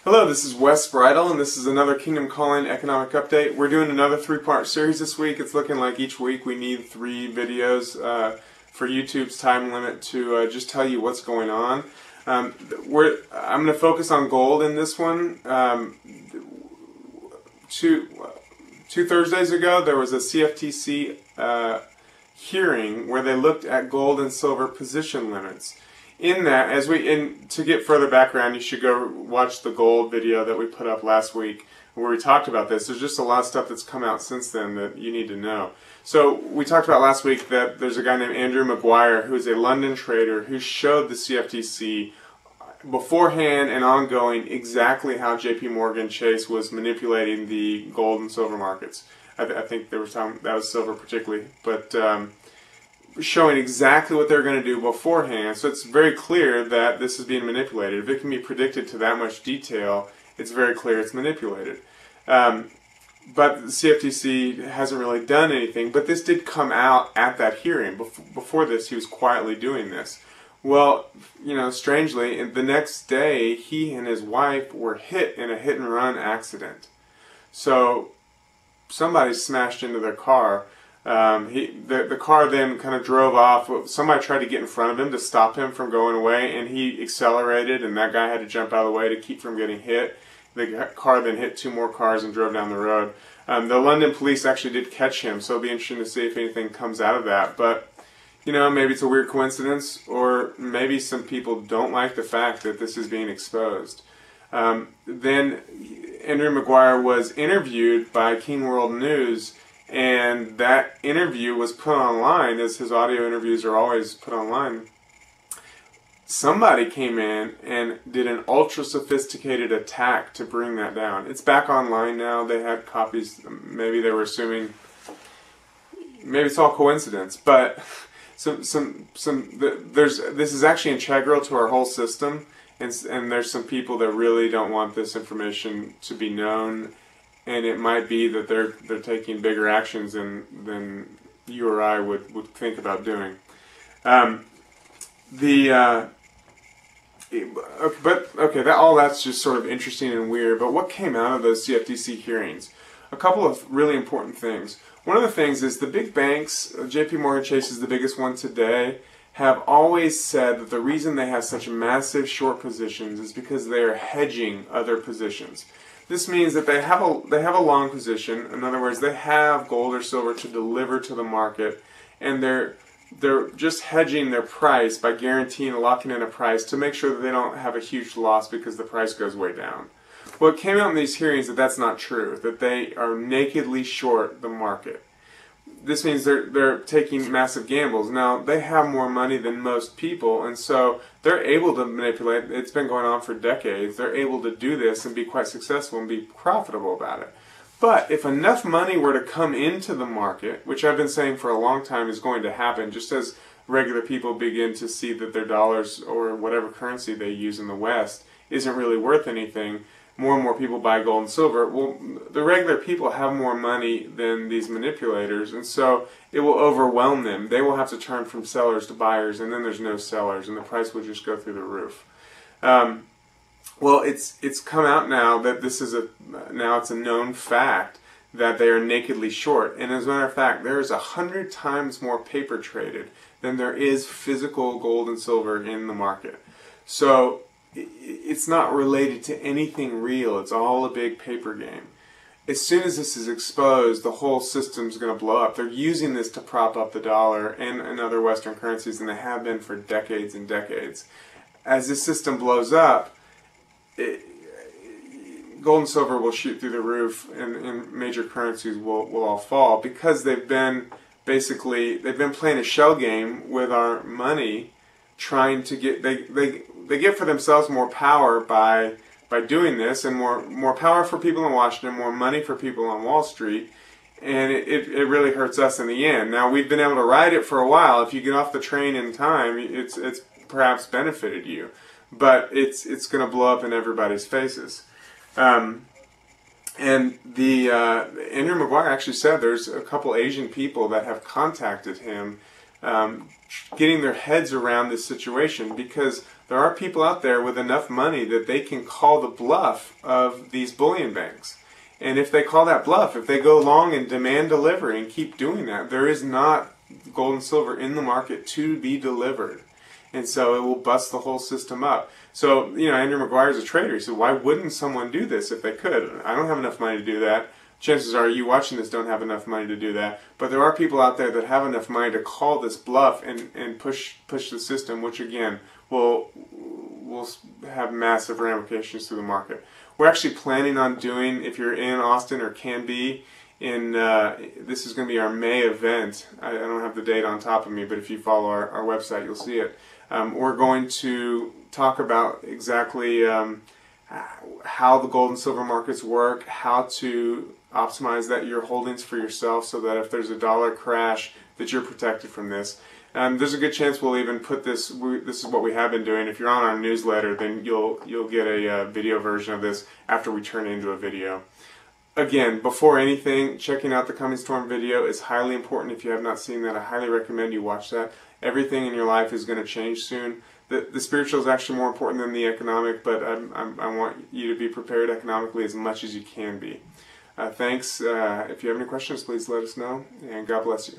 Hello, this is Wes Bridle, and this is another Kingdom Calling Economic Update. We're doing another three-part series this week. It's looking like each week we need 3 videos for YouTube's time limit to just tell you what's going on. I'm going to focus on gold in this one. Two Thursdays ago, there was a CFTC hearing where they looked at gold and silver position limits. In that, to get further background, you should go watch the gold video that we put up last week where we talked about this. There's just a lot of stuff that's come out since then that you need to know. So we talked about last week that there's a guy named Andrew Maguire who is a London trader who showed the CFTC beforehand and ongoing exactly how JP Morgan Chase was manipulating the gold and silver markets. I think there was that was silver particularly, but showing exactly what they're going to do beforehand, so it's very clear that this is being manipulated. If it can be predicted to that much detail, it's very clear it's manipulated. But the CFTC hasn't really done anything, but this did come out at that hearing. Before this, he was quietly doing this. Well, strangely, the next day, he and his wife were hit in a hit-and-run accident. So somebody smashed into their car. The car then kind of drove off. Somebody tried to get in front of him to stop him from going away, and he accelerated, and that guy had to jump out of the way to keep from getting hit. The car then hit 2 more cars and drove down the road. The London police actually did catch him, so it'll be interesting to see if anything comes out of that. But, maybe it's a weird coincidence, or maybe some people don't like the fact that this is being exposed. Then Andrew Maguire was interviewed by King World News, and that interview was put online, as his audio interviews are always put online. Somebody came in and did an ultra-sophisticated attack to bring that down. It's back online now. They had copies. Maybe they were assuming, maybe it's all coincidence, but this is actually integral to our whole system, and there's some people that really don't want this information to be known. And it might be that they're taking bigger actions than you or I would think about doing. All that's just sort of interesting and weird. But what came out of those CFTC hearings? A couple of really important things. One of the things is the big banks, JP Morgan Chase is the biggest one today, have always said that the reason they have such massive short positions is because they are hedging other positions. This means that they have a long position. In other words, they have gold or silver to deliver to the market, and they're just hedging their price by guaranteeing locking in a price to make sure that they don't have a huge loss because the price goes way down. Well, it came out in these hearings that that's not true, that they are nakedly short the market. This means they're taking massive gambles. Now, they have more money than most people, and so they're able to manipulate. It's been going on for decades. They're able to do this and be quite successful and be profitable about it. But if enough money were to come into the market, which I've been saying for a long time is going to happen, just as regular people begin to see that their dollars or whatever currency they use in the West isn't really worth anything, more and more people buy gold and silver. Well, the regular people have more money than these manipulators, and so it will overwhelm them. They will have to turn from sellers to buyers, and then there's no sellers, and the price will just go through the roof. Well, it's come out now that this is it's a known fact that they are nakedly short, and as a matter of fact, there is 100 times more paper traded than there is physical gold and silver in the market. So it's not related to anything real. It's all a big paper game. As soon as this is exposed, the whole system's going to blow up. They're using this to prop up the dollar and other Western currencies, and they have been for decades and decades. As this system blows up, gold and silver will shoot through the roof, and major currencies will all fall because they've been playing a shell game with our money, trying to get they get for themselves more power by doing this, and more power for people in Washington, more money for people on Wall Street, and it really hurts us in the end. Now, we've been able to ride it for a while. If you get off the train in time, it's perhaps benefited you, but it's going to blow up in everybody's faces. And Andrew Maguire actually said there's a couple Asian people that have contacted him, getting their heads around this situation, because there are people out there with enough money that they can call the bluff of these bullion banks. And if they call that bluff, if they go long and demand delivery and keep doing that, there is not gold and silver in the market to be delivered. And so it will bust the whole system up. So, Andrew Maguire is a trader. He said, why wouldn't someone do this if they could? I don't have enough money to do that. Chances are you watching this don't have enough money to do that. But there are people out there that have enough money to call this bluff and push the system, which again will have massive ramifications through the market. We're actually planning on doing, if you're in Austin or can be, this is going to be our May event. I don't have the date on top of me, but if you follow our website, you'll see it. We're going to talk about exactly how the gold and silver markets work, how to optimize your holdings for yourself so that if there's a dollar crash that you're protected from this. There's a good chance we'll even put this, this is what we have been doing. If you're on our newsletter, then you'll get a video version of this after we turn it into a video. Again, before anything, checking out the Coming Storm video is highly important. If you have not seen that, I highly recommend you watch that. Everything in your life is going to change soon. The spiritual is actually more important than the economic, but I want you to be prepared economically as much as you can be. Thanks. If you have any questions, please let us know, and God bless you.